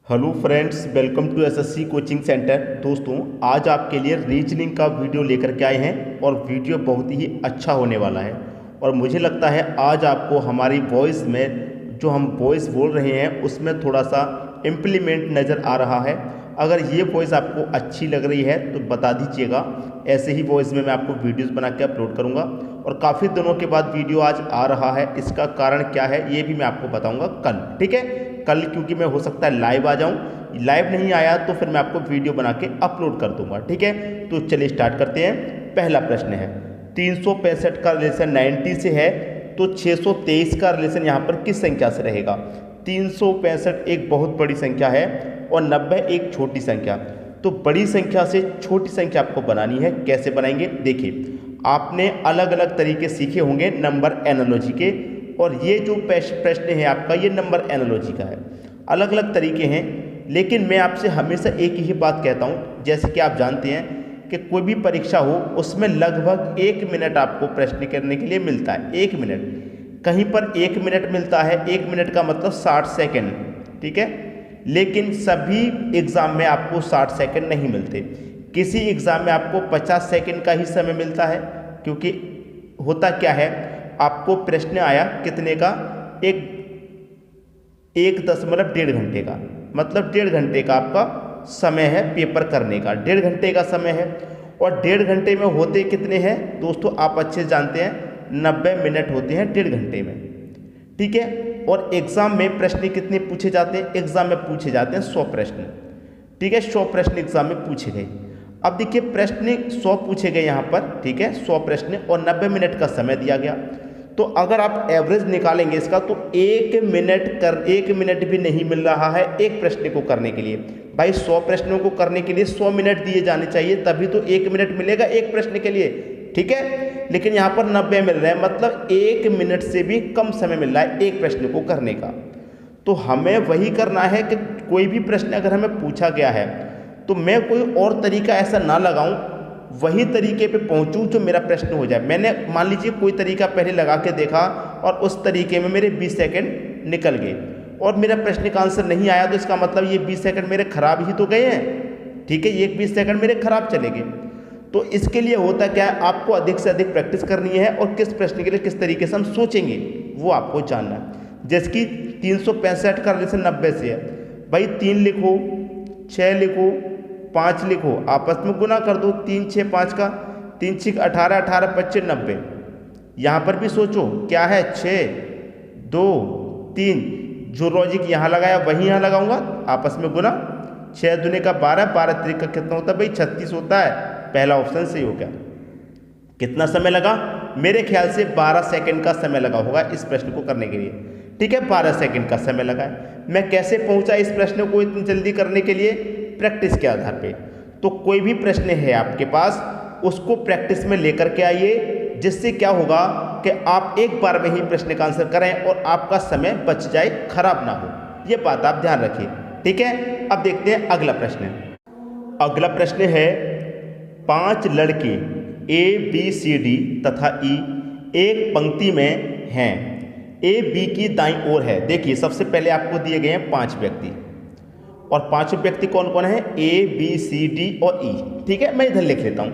Hello friends, welcome to SSC coaching centre. दोस्तों, आज आपके लिए रीजनिंग का वीडियो लेकर के आए हैं और वीडियो बहुत ही अच्छा होने वाला है। और मुझे लगता है आज आपको हमारी वॉइस में जो हम वॉइस बोल रहे हैं उसमें थोड़ा सा इम्प्लीमेंट नज़र आ रहा है। अगर ये वॉइस आपको अच्छी लग रही है तो बता दीजिएगा। ऐसे ही वॉइस में मैं आपको वीडियोस बना के अपलोड करूँगा और काफ़ी दिनों के बाद वीडियो आज आ रहा है। इसका कारण क्या है ये भी मैं आपको बताऊँगा कल, ठीक है। कल क्योंकि मैं हो सकता है लाइव आ जाऊं, लाइव नहीं आया तो फिर मैं आपको वीडियो बना के अपलोड कर दूंगा, ठीक है। तो चलिए स्टार्ट करते हैं। पहला प्रश्न है 365 का रिलेशन 90 से है तो 623 का रिलेशन यहाँ पर किस संख्या से रहेगा। 365 एक बहुत बड़ी संख्या है और 90 एक छोटी संख्या। तो बड़ी संख्या से छोटी संख्या आपको बनानी है। कैसे बनाएंगे देखिए, आपने अलग अलग तरीके सीखे होंगे नंबर एनालॉजी के, और ये जो प्रश्न है आपका ये नंबर एनालॉजी का है। अलग अलग तरीके हैं, लेकिन मैं आपसे हमेशा एक ही बात कहता हूँ। जैसे कि आप जानते हैं कि कोई भी परीक्षा हो उसमें लगभग 1 मिनट आपको प्रश्न करने के लिए मिलता है। 1 मिनट, कहीं पर 1 मिनट मिलता है। 1 मिनट का मतलब 60 सेकेंड, ठीक है। लेकिन सभी एग्ज़ाम में आपको 60 सेकेंड नहीं मिलते। किसी एग्ज़ाम में आपको 50 सेकेंड का ही समय मिलता है, क्योंकि होता क्या है, आपको प्रश्न आया कितने का, एक दशमलव 1.5 घंटे का, मतलब 1.5 घंटे का आपका समय है पेपर करने का। 1.5 घंटे का समय है और 1.5 घंटे में होते कितने हैं दोस्तों, आप अच्छे जानते हैं 90 मिनट होते हैं 1.5 घंटे में, ठीक है। और एग्ज़ाम में प्रश्न कितने पूछे जाते हैं, एग्ज़ाम में पूछे जाते हैं 100 प्रश्न, ठीक है। 100 प्रश्न एग्ज़ाम में पूछे गए। अब देखिए प्रश्न 100 पूछे गए यहाँ पर, ठीक है, 100 प्रश्न और 90 मिनट का समय दिया गया। तो अगर आप एवरेज निकालेंगे इसका तो 1 मिनट भी नहीं मिल रहा है एक प्रश्न को करने के लिए। भाई 100 प्रश्नों को करने के लिए 100 मिनट दिए जाने चाहिए, तभी तो 1 मिनट मिलेगा एक प्रश्न के लिए, ठीक है। लेकिन यहाँ पर 90 मिल रहा है, मतलब 1 मिनट से भी कम समय मिल रहा है एक प्रश्न को करने का। तो हमें वही करना है कि कोई भी प्रश्न अगर हमें पूछा गया है तो मैं कोई और तरीका ऐसा ना लगाऊं, वही तरीके पे पहुंचूं जो मेरा प्रश्न हो जाए। मैंने मान लीजिए कोई तरीका पहले लगा के देखा और उस तरीके में मेरे 20 सेकंड निकल गए और मेरा प्रश्न का आंसर नहीं आया, तो इसका मतलब ये 20 सेकंड मेरे खराब ही तो गए हैं, ठीक है। ये 20 सेकंड मेरे खराब चले गए। तो इसके लिए होता क्या है, आपको अधिक से अधिक प्रैक्टिस करनी है और किस प्रश्न के लिए किस तरीके से हम सोचेंगे वो आपको जानना है। जैसे कि 365 का रिलेशन 90 से है, भाई 3 लिखो, 6 लिखो, 5 लिखो, आपस में गुना कर दो। 3 6 5 का 3 6 18, 18 25 90। यहाँ पर भी सोचो क्या है, 6 2 3, जो लॉजिक यहाँ लगाया वही यहाँ लगाऊंगा, आपस में गुना। 6 दूने का 12, 12 त्रिक का कितना होता है भाई 36 होता है। पहला ऑप्शन सही हो गया। कितना समय लगा, मेरे ख्याल से 12 सेकेंड का समय लगा होगा इस प्रश्न को करने के लिए, ठीक है। 12 सेकेंड का समय लगा है। मैं कैसे पहुंचा इस प्रश्न को इतनी जल्दी करने के लिए, प्रैक्टिस के आधार पे। तो कोई भी प्रश्न है आपके पास उसको प्रैक्टिस में लेकर के आइए, जिससे क्या होगा कि आप एक बार में ही प्रश्न का आंसर करें और आपका समय बच जाए, खराब ना हो। ये बात आप ध्यान रखिए, ठीक है। अब देखते हैं अगला प्रश्न। अगला प्रश्न है 5 लड़के ABCD तथा E एक पंक्ति में हैं। A B की दाईं ओर है। देखिए सबसे पहले आपको दिए गए हैं 5 व्यक्ति, और 5 व्यक्ति कौन कौन है, A B C D और E, ठीक है। मैं इधर लिख लेता हूँ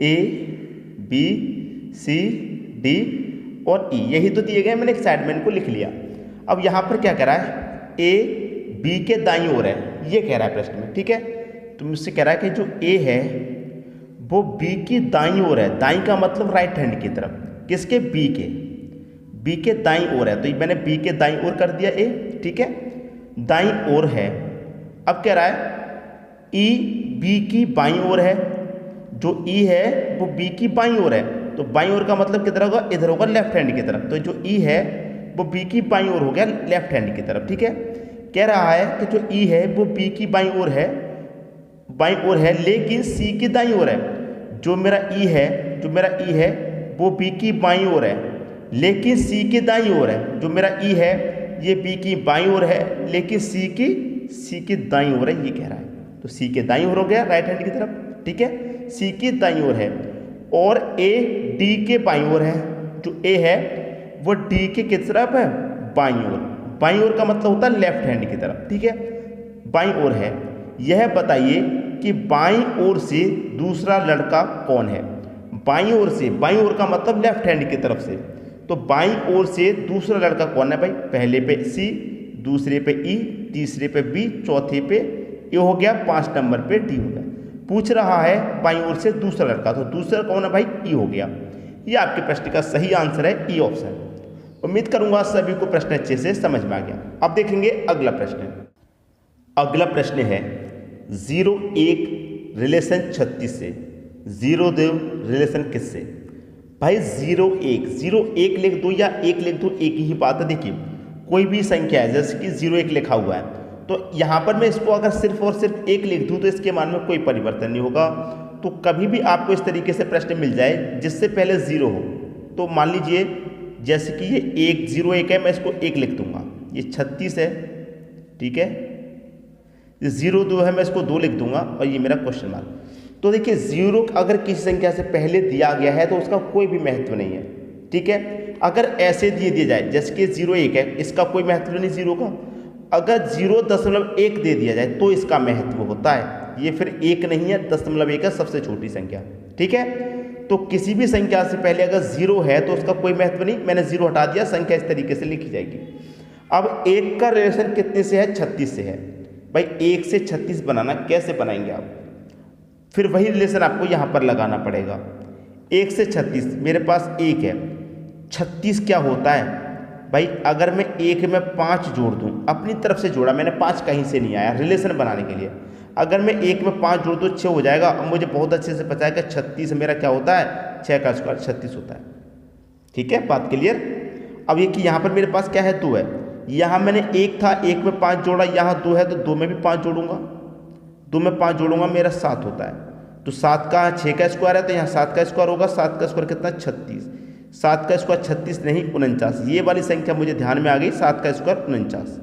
A B C D और E, यही तो दिए गए, मैंने एक साइड में इनको लिख लिया। अब यहाँ पर क्या कह रहा है, A B के दाईं ओर है, ये कह रहा है प्रश्न में, ठीक है। तो मुझसे कह रहा है कि जो A है वो B की दाईं ओर है। दाईं का मतलब राइट हैंड की तरफ, किसके, B के दाईं ओर है। तो मैंने B के दाईं ओर कर दिया A, ठीक है, दाईं ओर है। अब कह रहा है E B की बाईं ओर है। जो E है वो B की बाईं ओर है, तो बाईं ओर का मतलब किधर होगा, इधर होगा लेफ्ट हैंड की तरफ। तो जो E है वो B की बाईं ओर हो गया लेफ्ट हैंड की तरफ, ठीक है। कह रहा है कि जो E है वो B की बाईं ओर है, लेकिन C की दाईं ओर है। जो मेरा E है वो B की बाईं ओर है, लेकिन C की दाईं ओर है। जो मेरा E है ये B की बाईं ओर है, लेकिन C की दाईं ओर है, ये कह रहा है। तो C के दाईं ओर हो गया राइट हैंड की तरफ, ठीक है। C की दाईं ओर है और A D के बाईं ओर है। जो A है वो D के किस तरफ है, बाईं ओर। बाईं ओर का मतलब होता है लेफ्ट हैंड की तरफ, ठीक है। बाईं ओर है, यह बताइए कि बाईं ओर से दूसरा लड़का कौन है। बाईं ओर से, बाईं ओर का मतलब लेफ्ट हैंड की तरफ से, तो बाईं ओर से दूसरा लड़का कौन है भाई। पहले पे सी, दूसरे पे ई, तीसरे पे बी, चौथे पे ए हो गया, 5 नंबर पे डी हो गया। पूछ रहा है बाईं ओर से दूसरा लड़का, तो दूसरा कौन है भाई, ई हो गया। ये आपके प्रश्न का सही आंसर है, ई ऑप्शन। उम्मीद करूंगा सभी को प्रश्न अच्छे से समझ में आ गया। अब देखेंगे अगला प्रश्न। अगला प्रश्न है 0-1 रिलेशन 36 से, 0-2 रिलेशन किससे। भाई 0-1 लिख दो या 1 लिख दो, एक ही बात है। देखिए कोई भी संख्या है, जैसे कि 0-1 लिखा हुआ है, तो यहाँ पर मैं इसको अगर सिर्फ और सिर्फ 1 लिख दूँ तो इसके मान में कोई परिवर्तन नहीं होगा। तो कभी भी आपको इस तरीके से प्रश्न मिल जाए जिससे पहले 0 हो, तो मान लीजिए जैसे कि ये 0-1 है, मैं इसको 1 लिख दूंगा, ये 36 है, ठीक है। ये 0-2 है, मैं इसको 2 लिख दूंगा, और ये मेरा क्वेश्चन मार्क। तो देखिए 0 अगर किसी संख्या से पहले दिया गया है तो उसका कोई भी महत्व नहीं है, ठीक है। अगर ऐसे दिया जाए जैसे कि 0-1 है, इसका कोई महत्व नहीं 0 का। अगर 0.1 दे दिया जाए तो इसका महत्व होता है। ये फिर 1 नहीं है, 0.1 है, सबसे छोटी संख्या, ठीक है। तो किसी भी संख्या से पहले अगर 0 है तो उसका कोई महत्व नहीं, मैंने 0 हटा दिया, संख्या इस तरीके से लिखी जाएगी। अब 1 का रिलेशन कितने से है, 36 से है। भाई 1 से 36 बनाना कैसे बनाएंगे आप, फिर वही रिलेशन आपको यहाँ पर लगाना पड़ेगा। 1 से 36, मेरे पास 1 है, 36 क्या होता है भाई। अगर मैं 1 में 5 जोड़ दूँ, अपनी तरफ से जोड़ा मैंने, 5 कहीं से नहीं आया रिलेशन बनाने के लिए। अगर मैं 1 में 5 जोड़ दूँ 6 हो जाएगा। अब मुझे बहुत अच्छे से पता है कि 36 मेरा क्या होता है, 6 का स्क्वायर 36 होता है, ठीक है, बात क्लियर। अब ये कि यहाँ पर मेरे पास क्या है, 2 है। यहाँ मैंने 1 था, 1 में 5 जोड़ा, यहाँ 2 है, तो 2 में भी 5 जोड़ूंगा, 2 में 5 जोड़ूंगा, मेरा 7 होता है। तो 7 का 6 का स्क्वायर है, तो यहाँ 7 का स्क्वायर होगा। 7 का स्क्वायर कितना, 36। 7 का स्क्वायर 36 नहीं 49, ये वाली संख्या मुझे ध्यान में आ गई, 7 का स्क्वायर 49,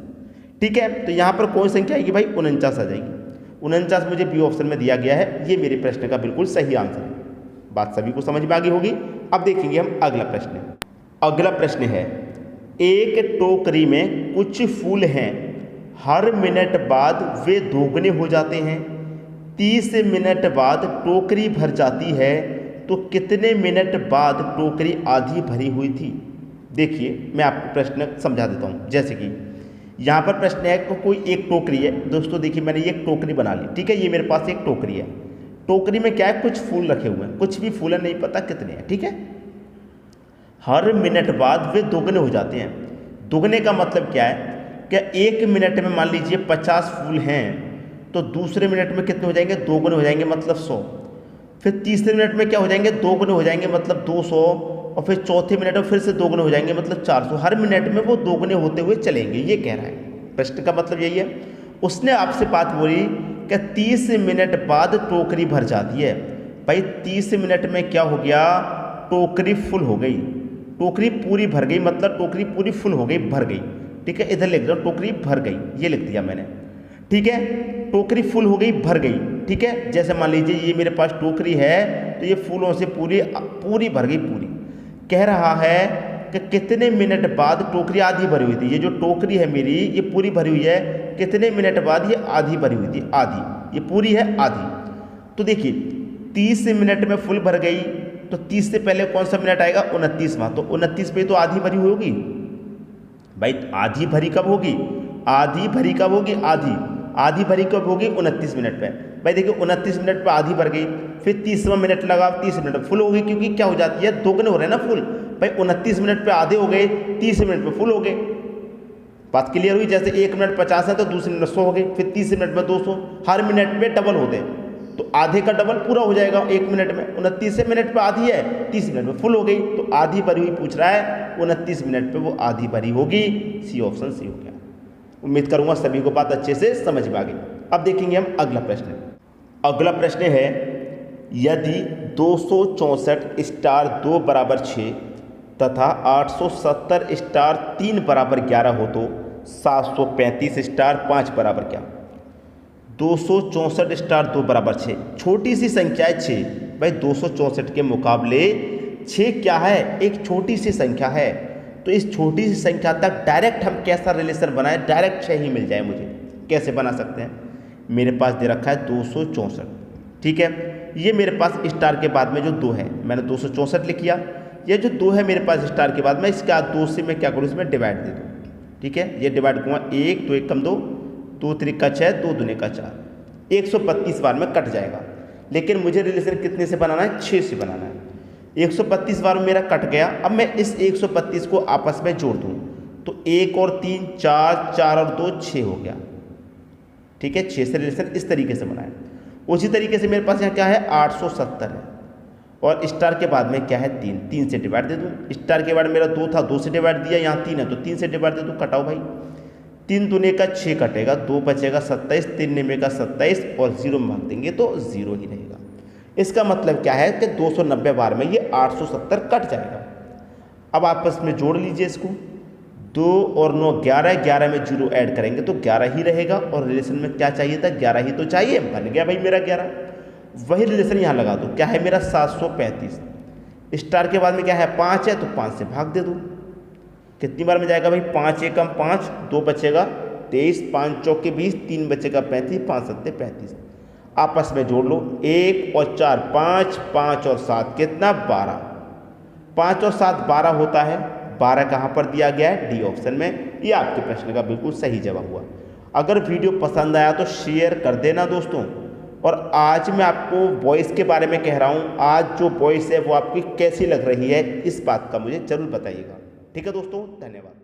ठीक है। तो यहाँ पर कौन संख्या आएगी भाई, 49 आ जाएगी। 49 मुझे बी ऑप्शन में दिया गया है, ये मेरे प्रश्न का बिल्कुल सही आंसर है। बात सभी को समझ में आ गई होगी। अब देखेंगे हम अगला प्रश्न। अगला प्रश्न है, एक टोकरी में कुछ फूल हैं, हर मिनट बाद वे दोगुने हो जाते हैं। 30 मिनट बाद टोकरी भर जाती है, तो कितने मिनट बाद टोकरी आधी भरी हुई थी। देखिए मैं आपको प्रश्न समझा देता हूँ। जैसे कि यहाँ पर प्रश्न है कि कोई एक टोकरी है। दोस्तों देखिए मैंने ये एक टोकरी बना ली, ठीक है। ये मेरे पास एक टोकरी है, टोकरी में क्या है, कुछ फूल रखे हुए हैं, कुछ भी फूल है, नहीं पता कितने हैं, ठीक है। हर मिनट बाद वे दोगुने हो जाते हैं। दोगुने का मतलब क्या है, क्या 1 मिनट में मान लीजिए 50 फूल हैं, तो दूसरे मिनट में कितने हो जाएंगे, दोगुने हो जाएंगे, मतलब 100। फिर तीसरे मिनट में क्या हो जाएंगे, दोगुने हो जाएंगे, मतलब 200। और फिर चौथे मिनट में फिर से दोगुने हो जाएंगे, मतलब 400। हर मिनट में वो दोगुने होते हुए चलेंगे, ये कह रहा है। प्रश्न का मतलब यही है। उसने आपसे बात बोली कि 30 मिनट बाद टोकरी भर जाती है। भाई 30 मिनट में क्या हो गया, टोकरी फुल हो गई, टोकरी पूरी भर गई, मतलब टोकरी पूरी फुल हो गई, भर गई, ठीक है। इधर लिख दो टोकरी भर गई, ये लिख दिया मैंने, ठीक है। टोकरी फुल हो गई, भर गई, ठीक है। जैसे मान लीजिए ये मेरे पास टोकरी है, तो ये फूलों से पूरी भर गई, पूरी। कह रहा है कि कितने मिनट बाद टोकरी आधी भरी हुई थी। ये जो टोकरी है मेरी, ये पूरी भरी हुई है, कितने मिनट बाद ये आधी भरी हुई थी, आधी, ये पूरी है, आधी। तो देखिए 30 मिनट में फुल भर गई, तो 30 से पहले कौन सा मिनट आएगा, 29वां। तो 29 पे तो आधी भरी हुई होगी। भाई आधी भरी कब होगी, आधी भरी कब होगी, आधी भरी कब होगी, 29 मिनट पे। भाई देखिए 29 मिनट पे आधी भर गई, फिर 30वां मिनट लगा, 30 मिनट फुल हो गई, क्योंकि क्या हो जाती है, दोगुने हो रहे हैं ना फुल। भाई 29 मिनट पे आधे हो गए, 30 मिनट पे फुल हो गए। बात क्लियर हुई। जैसे 1 मिनट 50 है तो दूसरे मिनट 100 हो गए, फिर 30 मिनट में 200, हर मिनट में डबल होते हैं, तो आधे का डबल पूरा हो जाएगा 1 मिनट में। 29 मिनट पे आधी है, 30 मिनट में फुल हो गई, तो आधी भरी हुई पूछ रहा है, 29 मिनट पे वो आधी भरी होगी। सी ऑप्शन सी हो गया। उम्मीद करूंगा सभी को बात अच्छे से समझ में आ गई। अब देखेंगे हम अगला प्रश्न। अगला प्रश्न है, यदि 264 स्टार 2 बराबर 6 तथा 870 स्टार 3 बराबर 11 हो तो 735 स्टार 5 बराबर क्या। 264 स्टार 2 बराबर 6, छोटी सी संख्या है 6। भाई 264 के मुकाबले 6 क्या है, एक छोटी सी संख्या है। तो इस छोटी सी संख्या तक डायरेक्ट हम कैसा रिलेशन बनाएं, डायरेक्ट 6 ही मिल जाए मुझे, कैसे बना सकते हैं। मेरे पास दे रखा है 264। ठीक है, ये मेरे पास स्टार के बाद में जो 2 है मैंने 264 लिख किया। ये जो 2 है मेरे पास स्टार के बाद में, इसका 2 से मैं क्या करूँ, इसमें डिवाइड दे दूँ। ठीक है, ये डिवाइड करूँगा 1 2 1 कम 2, 2 3 का 6, 2 दूने का 4, 132 बार में कट जाएगा। लेकिन मुझे रिलेशन कितने से बनाना है, 6 से बनाना है। 132 बार में मेरा कट गया। अब मैं इस 132 को आपस में जोड़ दूँ तो 1 और 3 4, 4 और 2 6 हो गया। ठीक है, 6 से रिलेशन इस तरीके से बनाए। उसी तरीके से मेरे पास यहाँ क्या है, 870 है और स्टार के बाद में क्या है, 3, 3 से डिवाइड दे दूँ। स्टार के बाद मेरा 2 था, 2 से डिवाइड दिया, यहाँ 3 है तो 3 से डिवाइड दे दूँ। कटाओ भाई, 3 दूने का 6 कटेगा, 2 बचेगा 27, 3 निमे का 27 और 0 में भाग देंगे तो 0 ही रहेगा। इसका मतलब क्या है कि 290 बार में ये 870 कट जाएगा। अब आपस में जोड़ लीजिए इसको, 2 और 9 11, 11 में 0 ऐड करेंगे तो 11 ही रहेगा। और रिलेशन में क्या चाहिए था, 11 ही तो चाहिए, बन गया भाई मेरा 11। वही रिलेशन यहाँ लगा दो, क्या है मेरा 735। स्टार के बाद में क्या है, 5 है तो 5 से भाग दे दो। कितनी बार में जाएगा भाई, 5 एकम 5, 2 बचेगा 23, 5 चौके 20, 3 बचेगा 35, 5 सत्ते 35। आपस में जोड़ लो, 1 और 4 5, 5 और 7 कितना, 12। 5 और 7 12 होता है। 12 कहाँ पर दिया गया है, डी ऑप्शन में। ये आपके प्रश्न का बिल्कुल सही जवाब हुआ। अगर वीडियो पसंद आया तो शेयर कर देना दोस्तों। और आज मैं आपको वॉइस के बारे में कह रहा हूँ, आज जो वॉइस है वो आपकी कैसी लग रही है, इस बात का मुझे ज़रूर बताइएगा। ठीक है दोस्तों, धन्यवाद।